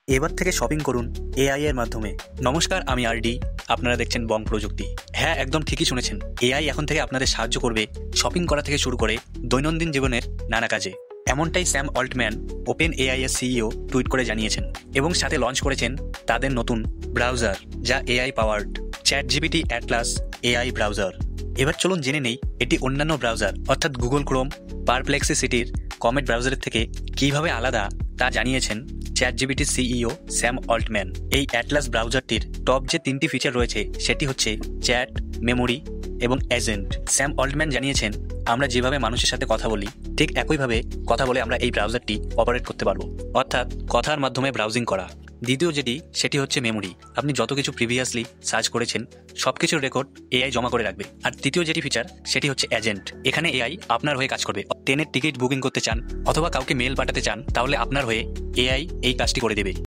এবার থেকে শপিং করুন এআই এর মাধ্যমে। নমস্কার, আমি আরডি। আপনারা দেখছেন বং প্রযুক্তি। হ্যাঁ, একদম ঠিকই শুনেছেন। এআই এখন থেকে আপনাদের সাহায্য করবে শপিং করা থেকে শুরু করে দৈনন্দিন জীবনের নানা কাজে। এমনটাই স্যাম অল্টম্যান, ওপেন এআই এর সিইও, টুইট করে জানিয়েছেন এবং সাথে লঞ্চ করেছেন তাদের নতুন ব্রাউজার, যা AI powered ChatGPT Atlas AI browser. এবার চলুন জেনে নেই এটি অন্যান্য ব্রাউজার অর্থাৎ গুগল ক্রোম, পারপ্লেক্সিসিটির কমেট ব্রাউজারের থেকে কিভাবে আলাদা তা জানিয়েছেন চ্যাটজিপিটির সিইও স্যাম অল্টম্যান। এই অ্যাটলাস ব্রাউজারটির টপ যে 3টি ফিচার রয়েছে সেটি হচ্ছে চ্যাট, মেমোরি এবং এজেন্ট। স্যাম অল্টম্যান জানিয়েছেন, আমরা যেভাবে মানুষের সাথে কথা বলি ঠিক একইভাবে কথা বলে আমরা এই ব্রাউজারটি অপারেট করতে পারবো, অর্থাৎ কথার মাধ্যমে ব্রাউজিং করা। দ্বিতীয় সেটি হচ্ছে মেমোরি। আপনি যত কিছু প্রিভিয়াসলি সার্চ করেছেন সবকিছুর রেকর্ড এআই জমা করে রাখবে। আর তৃতীয় ফিচার সেটি হচ্ছে এজেন্ট। এখানে এআই আপনার হয়ে কাজ করবে। ট্রেনের টিকিট বুকিং করতে চান অথবা কাউকে মেল পাঠাতে চান, তাহলে আপনার হয়ে এআই এই কাজটি করে দেবে।